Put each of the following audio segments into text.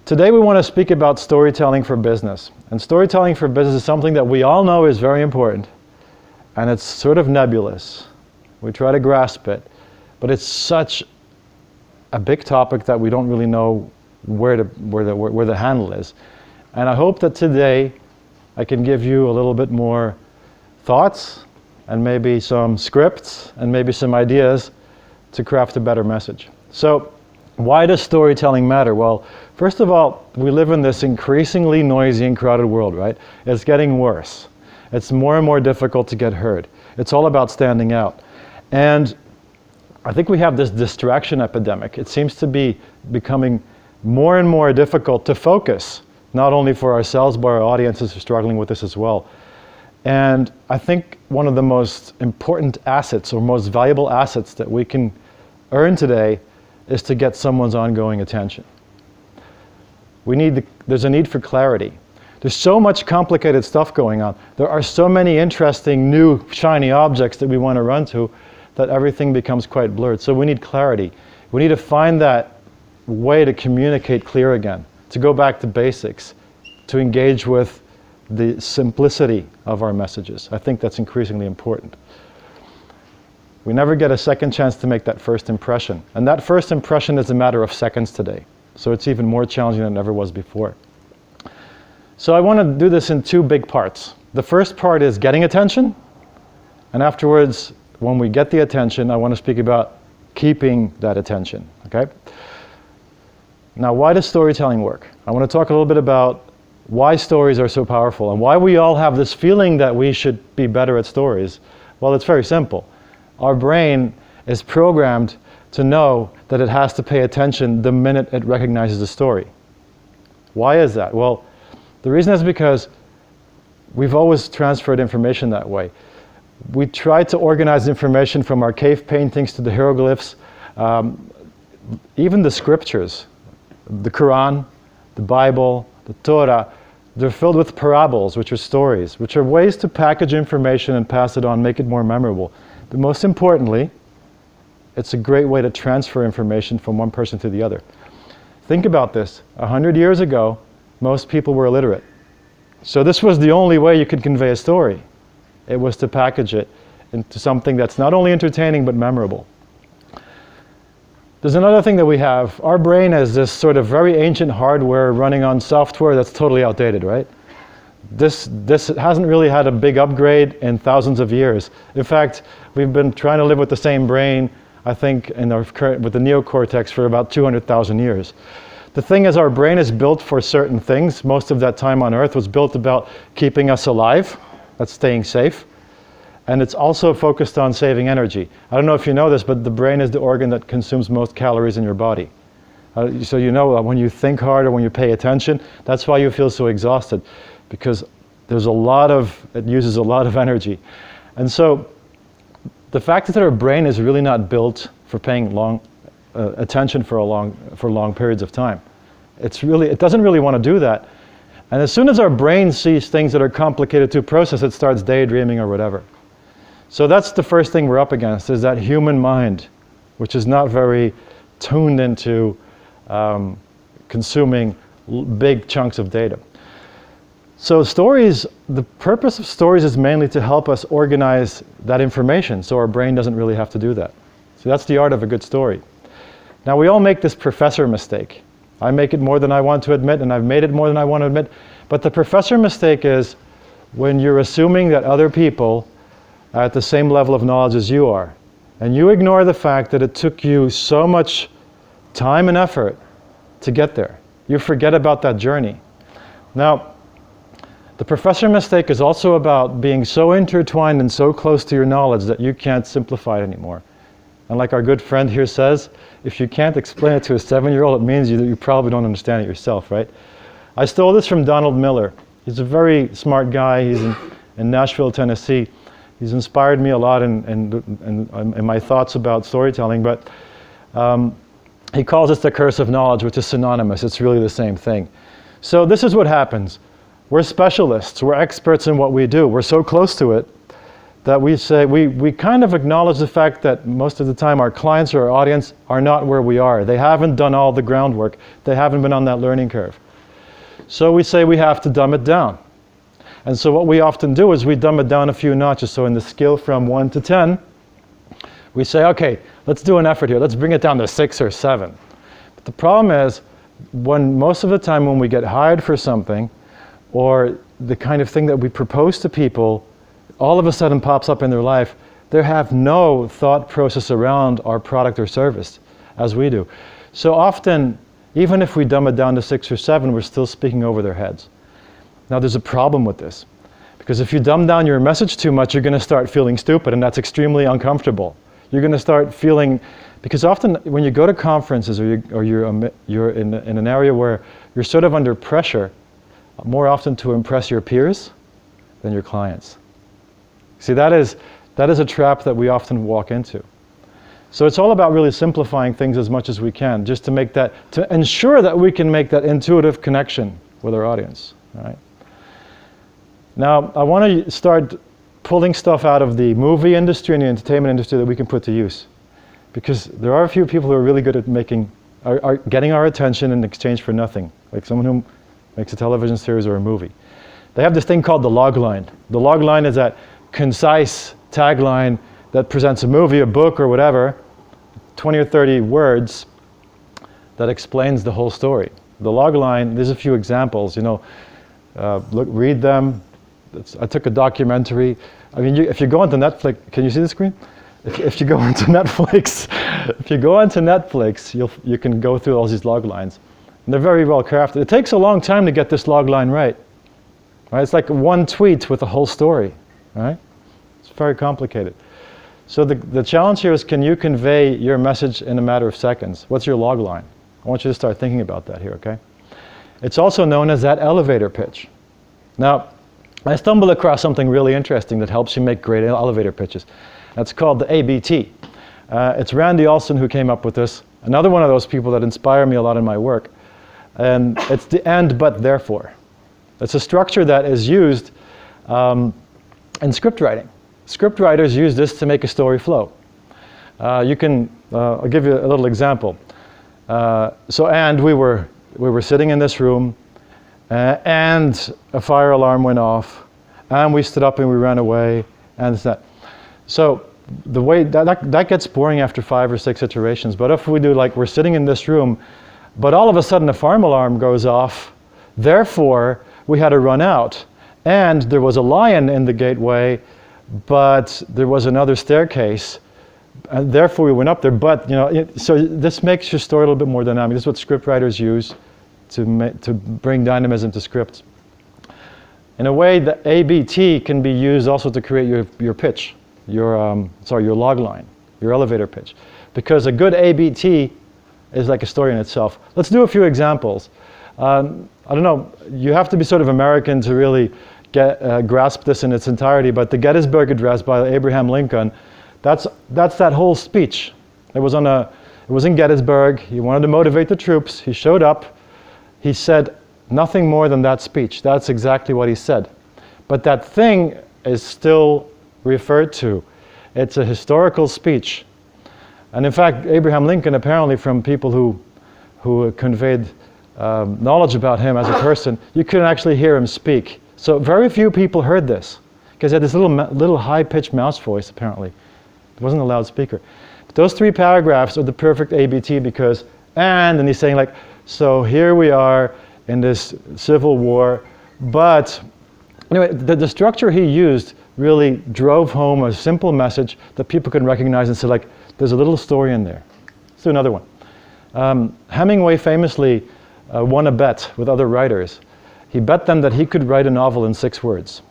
Today we want to speak about storytelling for business. And storytelling for business is something that we all know is very important. And it's sort of nebulous. We try to grasp it. But it's such a big topic that we don't really know where the handle is. And I hope that today I can give you a little bit more thoughts and maybe some scripts and maybe some ideas to craft a better message. So why does storytelling matter? Well, first of all, we live in this increasingly noisy and crowded world, right? It's getting worse. It's more and more difficult to get heard. It's all about standing out. And I think we have this distraction epidemic. It seems to be becoming more and more difficult to focus, not only for ourselves, but our audiences are struggling with this as well. And I think one of the most important assets or most valuable assets that we can earn today is to get someone's ongoing attention. There's a need for clarity. There's so much complicated stuff going on. There are so many interesting new shiny objects that we want to run to that everything becomes quite blurred. So we need clarity. We need to find that way to communicate clear again, to go back to basics, to engage with the simplicity of our messages. I think that's increasingly important. We never get a second chance to make that first impression. And that first impression is a matter of seconds today. So it's even more challenging than it ever was before. So I want to do this in two big parts. The first part is getting attention. And afterwards, when we get the attention, I want to speak about keeping that attention. Okay? Now, why does storytelling work? I want to talk a little bit about why stories are so powerful and why we all have this feeling that we should be better at stories. Well, it's very simple. Our brain is programmed to know that it has to pay attention the minute it recognizes a story. Why is that? Well, the reason is because we've always transferred information that way. We try to organize information from our cave paintings to the hieroglyphs, even the scriptures, the Quran, the Bible, the Torah. They're filled with parables, which are stories, which are ways to package information and pass it on, make it more memorable. But most importantly, it's a great way to transfer information from one person to the other. Think about this. 100 years ago, most people were illiterate. So this was the only way you could convey a story. It was to package it into something that's not only entertaining, but memorable. There's another thing that we have. Our brain is this sort of very ancient hardware running on software that's totally outdated, right? This hasn't really had a big upgrade in thousands of years. In fact, we've been trying to live with the same brain, I think, with the neocortex for about 200,000 years. The thing is, our brain is built for certain things. Most of that time on Earth was built about keeping us alive. That's staying safe. And it's also focused on saving energy. I don't know if you know this, but the brain is the organ that consumes most calories in your body. So you know when you think hard or when you pay attention, that's why you feel so exhausted, because it uses a lot of energy. And so the fact is that our brain is really not built for paying attention for long periods of time. It doesn't really want to do that. And as soon as our brain sees things that are complicated to process, it starts daydreaming or whatever. So that's the first thing we're up against, is that human mind, which is not very tuned into consuming big chunks of data. So stories, the purpose of stories is mainly to help us organize that information so our brain doesn't really have to do that. So that's the art of a good story. Now, we all make this professor mistake. I make it more than I want to admit, and I've made it more than I want to admit. But the professor mistake is when you're assuming that other people are at the same level of knowledge as you are, and you ignore the fact that it took you so much time and effort to get there. You forget about that journey. Now, the professor mistake is also about being so intertwined and so close to your knowledge that you can't simplify it anymore. And like our good friend here says, if you can't explain it to a 7-year-old, it means you probably don't understand it yourself, right? I stole this from Donald Miller. He's a very smart guy. He's in Nashville, Tennessee. He's inspired me a lot in my thoughts about storytelling, but he calls this the curse of knowledge, which is synonymous. It's really the same thing. So this is what happens. We're specialists. We're experts in what we do. We're so close to it that we say, we kind of acknowledge the fact that most of the time our clients or our audience are not where we are. They haven't done all the groundwork. They haven't been on that learning curve. So we say we have to dumb it down. And so what we often do is we dumb it down a few notches. So in the scale from 1 to 10, we say, okay, let's do an effort here. Let's bring it down to 6 or 7. But the problem is, most of the time when we get hired for something, or the kind of thing that we propose to people, all of a sudden pops up in their life, they have no thought process around our product or service, as we do. So often, even if we dumb it down to 6 or 7, we're still speaking over their heads. Now there's a problem with this, because if you dumb down your message too much, you're going to start feeling stupid, and that's extremely uncomfortable. You're going to start feeling, because often when you go to conferences or you're in an area where you're sort of under pressure, more often to impress your peers than your clients. See, that is a trap that we often walk into. So it's all about really simplifying things as much as we can, just to ensure that we can make that intuitive connection with our audience. Right? Now, I want to start pulling stuff out of the movie industry and the entertainment industry that we can put to use. Because there are a few people who are really good at are getting our attention in exchange for nothing, like someone who makes a television series or a movie. They have this thing called the log line. The log line is that concise tagline that presents a movie, a book, or whatever, 20 or 30 words that explains the whole story. The log line, there's a few examples, read them. I took a documentary. I mean, if you go onto Netflix, can you see the screen? If you go onto Netflix, you can go through all these log lines. And they're very well crafted. It takes a long time to get this log line right. It's like one tweet with a whole story, right? It's very complicated. So the challenge here is, can you convey your message in a matter of seconds? What's your log line? I want you to start thinking about that here, okay? It's also known as that elevator pitch. Now, I stumbled across something really interesting that helps you make great elevator pitches. That's called the ABT. It's Randy Olson who came up with this. Another one of those people that inspire me a lot in my work. And it's the and, but, therefore. It's a structure that is used in script writing. Script writers use this to make a story flow. I'll give you a little example. And we were sitting in this room, and a fire alarm went off, and we stood up and we ran away, and that. So the way that gets boring after 5 or 6 iterations. But if we do, like, we're sitting in this room, but all of a sudden a fire alarm goes off, therefore we had to run out, and there was a lion in the gateway, but there was another staircase, and therefore we went up there. But so this makes your story a little bit more dynamic. This is what scriptwriters use to bring dynamism to scripts. In a way, the ABT can be used also to create your pitch, your log line, your elevator pitch, because a good ABT is like a story in itself. Let's do a few examples. I don't know, you have to be sort of American to really grasp this in its entirety, but the Gettysburg Address by Abraham Lincoln, that's that whole speech. It was in Gettysburg. He wanted to motivate the troops. He showed up. He said nothing more than that speech. That's exactly what he said. But that thing is still referred to. It's a historical speech. And in fact, Abraham Lincoln, apparently from people who conveyed knowledge about him as a person, you couldn't actually hear him speak. So very few people heard this, because he had this little high-pitched mouse voice, apparently. It wasn't a loudspeaker. But those 3 paragraphs are the perfect ABT, because, and he's saying, like, so here we are in this civil war, but anyway, the structure he used really drove home a simple message that people can recognize and say, like, there's a little story in there. Let's do another one. Hemingway famously won a bet with other writers. He bet them that he could write a novel in 6 words.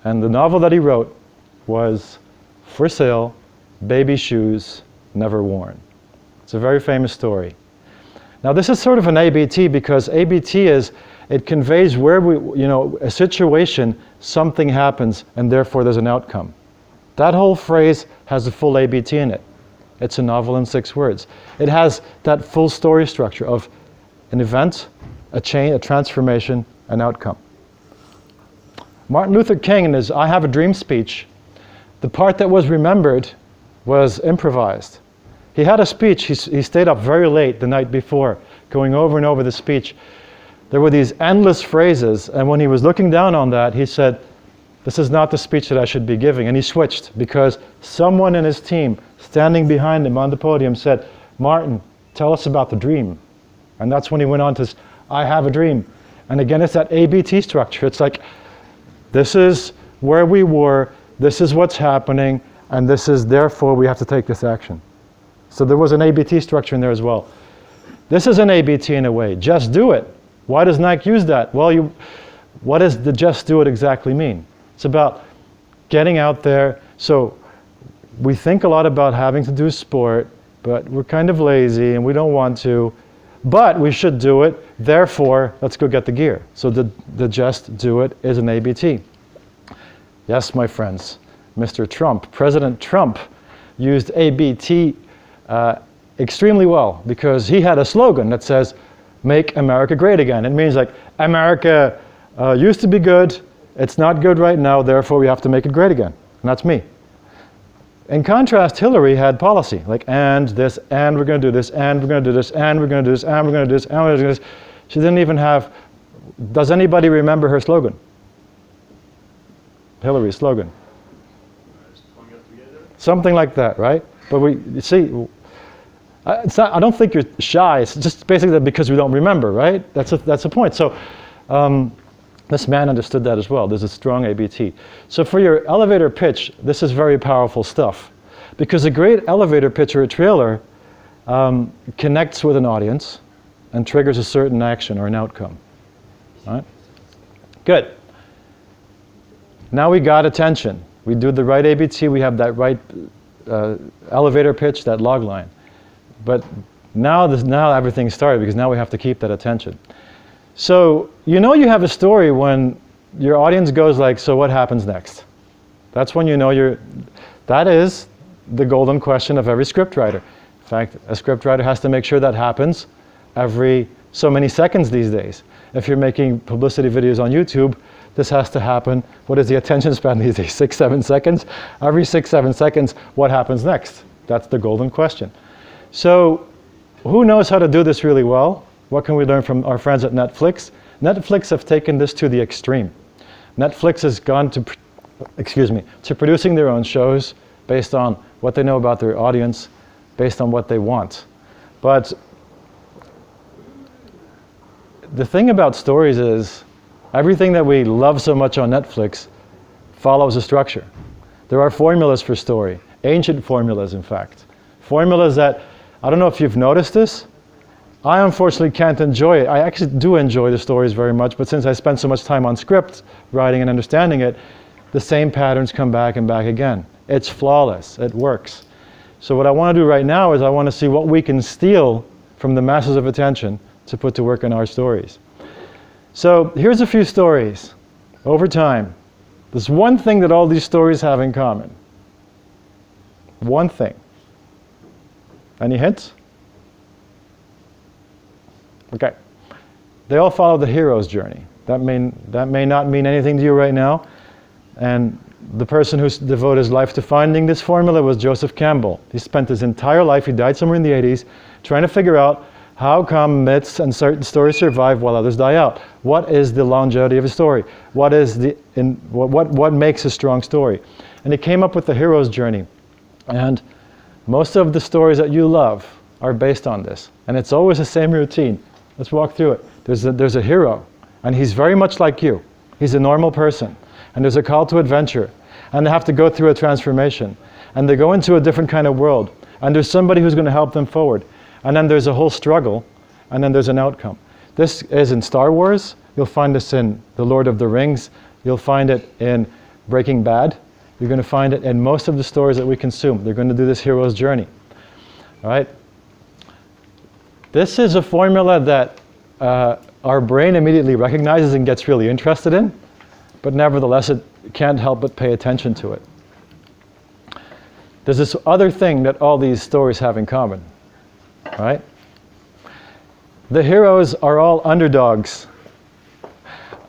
And the novel that he wrote was For Sale, Baby Shoes, Never Worn. It's a very famous story. Now this is sort of an ABT, because ABT it conveys where a situation, something happens, and therefore there's an outcome. That whole phrase has a full ABT in it. It's a novel in 6 words. It has that full story structure of an event, a change, a transformation, an outcome. Martin Luther King in his I Have a Dream speech The part that was remembered was improvised. He had a speech. He stayed up very late the night before, going over and over the speech. There were these endless phrases, and when he was looking down on that, he said, this is not the speech that I should be giving. And he switched because someone in his team standing behind him on the podium said, Martin, tell us about the dream. And that's when he went on to, I have a dream. And again, it's that ABT structure. It's like, this is where we were, this is what's happening, and this is therefore we have to take this action. So there was an ABT structure in there as well. This is an ABT in a way. Just do it. Why does Nike use that? Well, what does the just do it exactly mean? It's about getting out there. So we think a lot about having to do sport, but we're kind of lazy and we don't want to. But we should do it. Therefore, let's go get the gear. So the just do it is an ABT. Yes, my friends, Mr. Trump, President Trump used ABT extremely well because he had a slogan that says, make America great again. It means like, America used to be good, it's not good right now, therefore we have to make it great again. And that's me. In contrast, Hillary had policy, like, and this, and we're going to do this, and we're going to do this, and we're going to do this, and we're going to do this, and we're going to do this. She didn't even have, does anybody remember her slogan? Hillary's slogan. Something like that, right? But you see, it's not, I don't think you're shy, it's just basically that because we don't remember, right? That's a point. So this man understood that as well. There's a strong ABT. So for your elevator pitch, this is very powerful stuff. Because a great elevator pitch or a trailer connects with an audience and triggers a certain action or an outcome. All right? Good. Now we got attention. We do the right ABT, we have that right elevator pitch, that log line. But now everything started because now we have to keep that attention. So you know you have a story when your audience goes like, so what happens next? That's when you know that is the golden question of every scriptwriter. In fact, a scriptwriter has to make sure that happens every so many seconds these days. If you're making publicity videos on YouTube, this has to happen. What is the attention span these days? 6-7 seconds? Every 6-7 seconds, what happens next? That's the golden question. So who knows how to do this really well? What can we learn from our friends at Netflix? Netflix have taken this to the extreme. Netflix has gone to producing their own shows based on what they know about their audience, based on what they want. But the thing about stories is everything that we love so much on Netflix follows a structure. There are formulas for story, ancient formulas in fact. Formulas that, I don't know if you've noticed this, I unfortunately can't enjoy it. I actually do enjoy the stories very much, but since I spend so much time on script writing and understanding it, the same patterns come back and back again. It's flawless, it works. So what I want to do right now is I want to see what we can steal from the masses of attention to put to work in our stories. So here's a few stories over time. There's one thing that all these stories have in common. One thing. Any hints? Okay. They all follow the hero's journey. That may not mean anything to you right now. And the person who devoted his life to finding this formula was Joseph Campbell. He spent his entire life, he died somewhere in the 80s, trying to figure out how come myths and certain stories survive while others die out. What is the longevity of a story? What makes a strong story? And he came up with the hero's journey. And most of the stories that you love are based on this. And it's always the same routine. Let's walk through it. There's a hero, and he's very much like you. He's a normal person. And there's a call to adventure. And they have to go through a transformation. And they go into a different kind of world. And there's somebody who's going to help them forward. And then there's a whole struggle. And then there's an outcome. This is in Star Wars. You'll find this in The Lord of the Rings. You'll find it in Breaking Bad. You're going to find it in most of the stories that we consume. They're going to do this hero's journey. All right? This is a formula that our brain immediately recognizes and gets really interested in, but nevertheless it can't help but pay attention to it. There's this other thing that all these stories have in common, right? The heroes are all underdogs.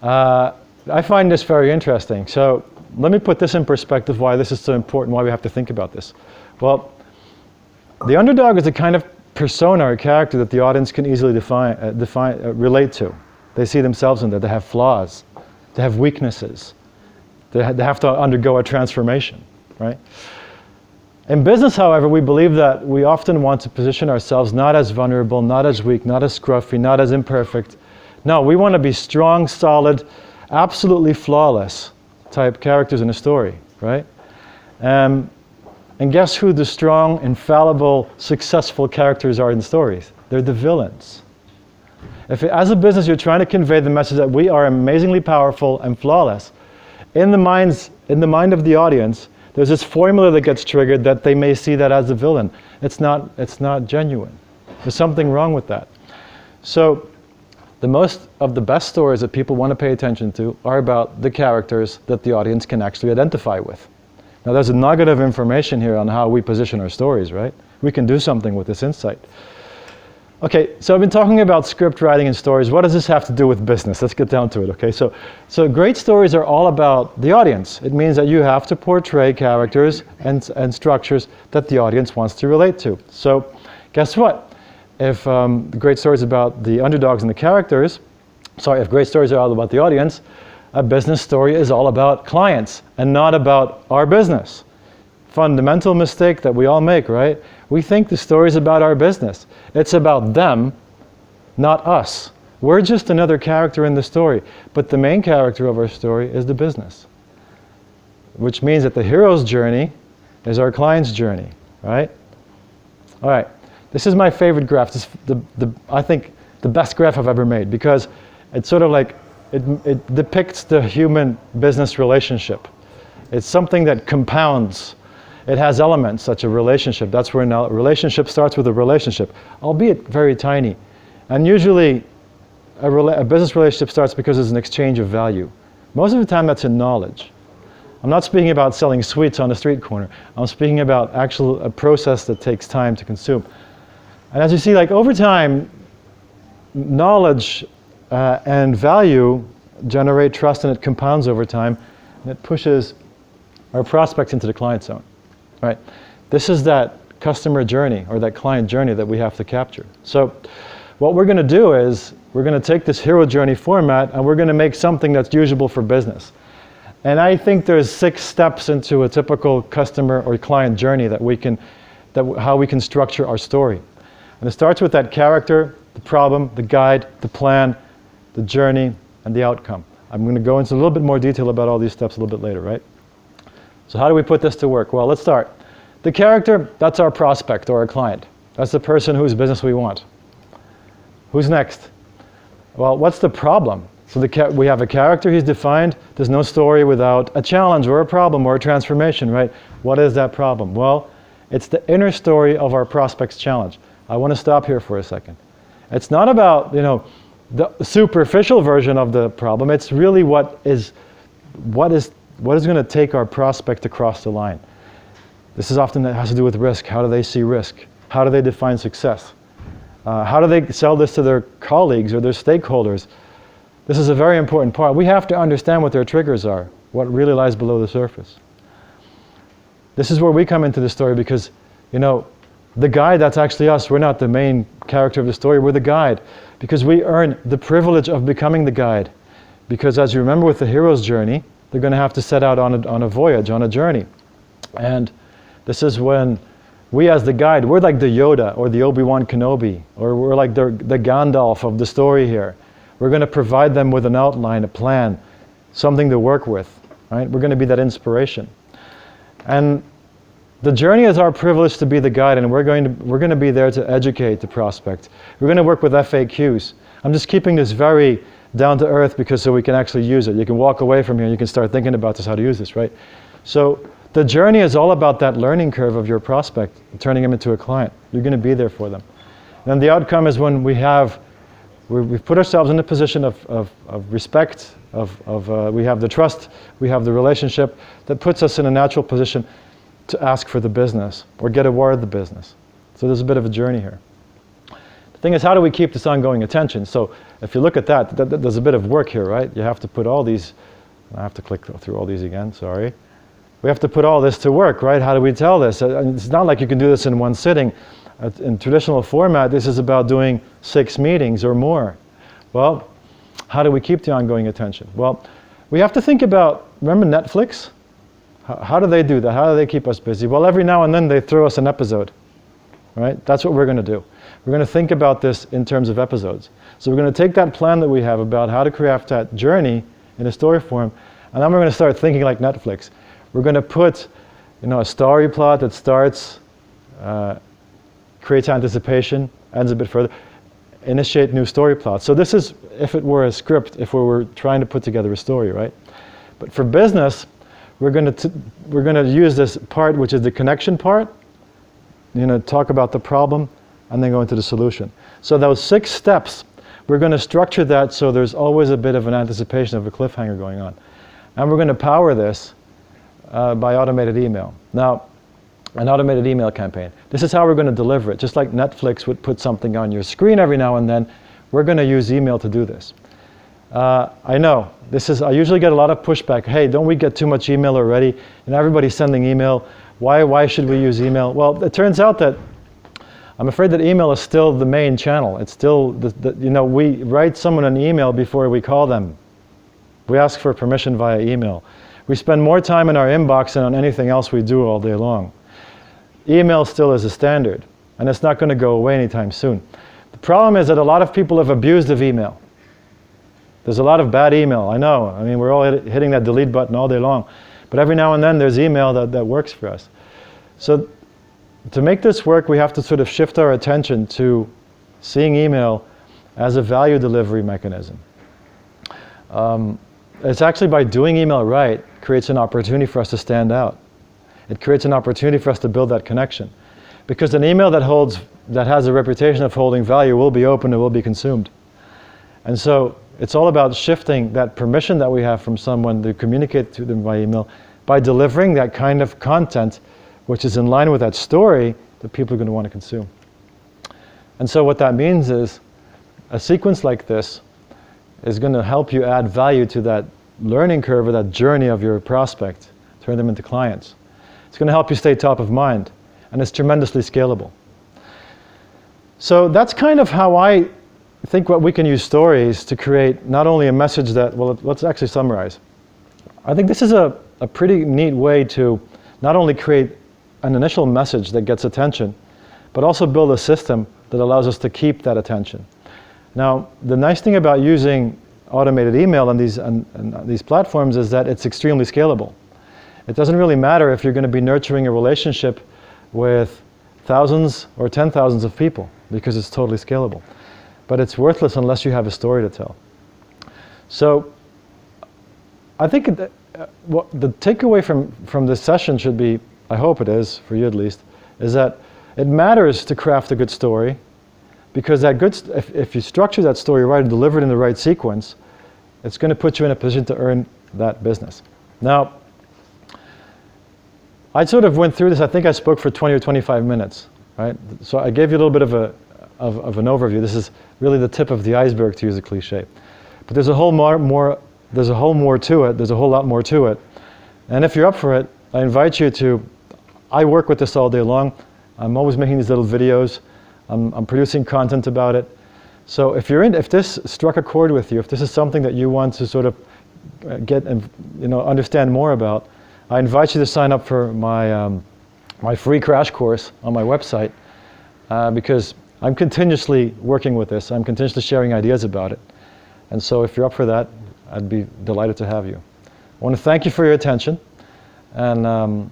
I find this very interesting. So let me put this in perspective, why this is so important, why we have to think about this. Well, the underdog is a kind of persona or character that the audience can easily relate to. They see themselves in there. They have flaws. They have weaknesses. They have to undergo a transformation, right? In business, however, we believe that we often want to position ourselves not as vulnerable, not as weak, not as scruffy, not as imperfect. No, we want to be strong, solid, absolutely flawless type characters in a story, right? And guess who the strong, infallible, successful characters are in stories? They're the villains. If as a business you're trying to convey the message that we are amazingly powerful and flawless, in the mind of the audience, there's this formula that gets triggered that they may see that as a villain. It's not genuine. There's something wrong with that. So the most of the best stories that people want to pay attention to are about the characters that the audience can actually identify with. Now there's a nugget of information here on how we position our stories, right? We can do something with this insight. Okay, so I've been talking about script writing and stories. What does this have to do with business? Let's get down to it, okay? So great stories are all about the audience. It means that you have to portray characters and structures that the audience wants to relate to. So guess what? If great stories about the underdogs and the characters, if great stories are all about the audience, a business story is all about clients and not about our business. Fundamental mistake that we all make, right? We think the story is about our business. It's about them, not us. We're just another character in the story, but the main character of our story is the business. Which means that the hero's journey is our client's journey, right? All right, this is my favorite graph. This is I think the best graph I've ever made, because it's sort of like, it depicts the human business relationship. It's something that compounds. It has elements, such a relationship. That's where now a relationship starts with a relationship, albeit very tiny. And usually a business relationship starts because there's an exchange of value. Most of the time that's in knowledge. I'm not speaking about selling sweets on the street corner. I'm speaking about a process that takes time to consume. And as you see, like over time, knowledge and value generate trust, and it compounds over time, and it pushes our prospects into the client zone. Right? This is that customer journey or that client journey that we have to capture. So what we're going to do is we're going to take this hero journey format and we're going to make something that's usable for business. And I think there's 6 steps into a typical customer or client journey how we can structure our story. And it starts with that character, the problem, the guide, the plan, the journey, and the outcome. I'm going to go into a little bit more detail about all these steps a little bit later, right? So how do we put this to work? Well, let's start. The character, that's our prospect or our client. That's the person whose business we want. Who's next? Well, what's the problem? So we have a character, he's defined. There's no story without a challenge or a problem or a transformation, right? What is that problem? Well, it's the inner story of our prospect's challenge. I want to stop here for a second. It's not about, the superficial version of the problem. It's really what is going to take our prospect across the line. This is often that has to do with risk. How do they see risk? How do they define success? How do they sell this to their colleagues or their stakeholders? This is a very important part. We have to understand what their triggers are, what really lies below the surface. This is where we come into the story because, the guide, that's actually us. We're not the main character of the story. We're the guide because we earn the privilege of becoming the guide. Because as you remember with the hero's journey, they're going to have to set out on a voyage, on a journey. And this is when we as the guide, we're like the Yoda or the Obi-Wan Kenobi, or we're like the Gandalf of the story here. We're going to provide them with an outline, a plan, something to work with, right? We're going to be that inspiration. And the journey is our privilege to be the guide, and we're going to be there to educate the prospect. We're going to work with FAQs. I'm just keeping this very down to earth so we can actually use it. You can walk away from here and you can start thinking about this, how to use this, right? So the journey is all about that learning curve of your prospect, turning them into a client. You're going to be there for them. And the outcome is when we've put ourselves in a position of respect, we have the trust, we have the relationship that puts us in a natural position to ask for the business or get awarded the business. So there's a bit of a journey here. The thing is, how do we keep this ongoing attention? So if you look at that, there's a bit of work here, right? You have to put all these I have to click through all these again, sorry. We have to put all this to work, right? How do we tell this? It's not like you can do this in one sitting. In traditional format, this is about doing 6 meetings or more. Well, how do we keep the ongoing attention? Well, we have to think about, remember Netflix? How do they do that? How do they keep us busy? Well, every now and then they throw us an episode, right? That's what we're going to do. We're going to think about this in terms of episodes. So we're going to take that plan that we have about how to craft that journey in a story form, and then we're going to start thinking like Netflix. We're going to put, a story plot that starts, creates anticipation, ends a bit further, initiate new story plots. So this is, if it were a script, if we were trying to put together a story, right? But for business, we're going to use this part, which is the connection part, talk about the problem, and then go into the solution. So those 6 steps, we're going to structure that so there's always a bit of an anticipation of a cliffhanger going on. And we're going to power this by automated email. Now, an automated email campaign. This is how we're going to deliver it. Just like Netflix would put something on your screen every now and then, we're going to use email to do this. I know, I usually get a lot of pushback. Hey, don't we get too much email already? And everybody's sending email. Why should we use email? Well, it turns out that I'm afraid that email is still the main channel. It's still, we write someone an email before we call them. We ask for permission via email. We spend more time in our inbox than on anything else we do all day long. Email still is a standard, and it's not going to go away anytime soon. The problem is that a lot of people have abused of email. There's a lot of bad email, I know. I mean, we're all hitting that delete button all day long. But every now and then there's email that works for us. So to make this work, we have to sort of shift our attention to seeing email as a value delivery mechanism. It's actually by doing email right, creates an opportunity for us to stand out. It creates an opportunity for us to build that connection. Because an email that has a reputation of holding value will be opened and will be consumed. And so it's all about shifting that permission that we have from someone to communicate to them by email by delivering that kind of content which is in line with that story that people are going to want to consume. And so what that means is a sequence like this is going to help you add value to that learning curve or that journey of your prospect, turn them into clients. It's going to help you stay top of mind, and it's tremendously scalable. So that's kind of how I think what we can use stories to create not only a message that, well, let's actually summarize. I think this is a pretty neat way to not only create an initial message that gets attention, but also build a system that allows us to keep that attention. Now, the nice thing about using automated email on these platforms is that it's extremely scalable. It doesn't really matter if you're going to be nurturing a relationship with thousands or 10,000s of people, because it's totally scalable. But it's worthless unless you have a story to tell. So I think what the takeaway from this session should be, I hope it is, for you at least, is that it matters to craft a good story, because if you structure that story right and deliver it in the right sequence, it's going to put you in a position to earn that business. Now, I sort of went through this. I think I spoke for 20 or 25 minutes, right? So I gave you a little bit of an overview. This is really the tip of the iceberg, to use a cliche. But there's a whole lot more to it. And if you're up for it, I invite you to, I work with this all day long. I'm always making these little videos. I'm producing content about it. So if this struck a chord with you, if this is something that you want to sort of get and understand more about, I invite you to sign up for my free crash course on my website, because I'm continuously working with this. I'm continuously sharing ideas about it. And so if you're up for that, I'd be delighted to have you. I want to thank you for your attention. And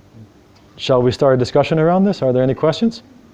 shall we start a discussion around this? Are there any questions?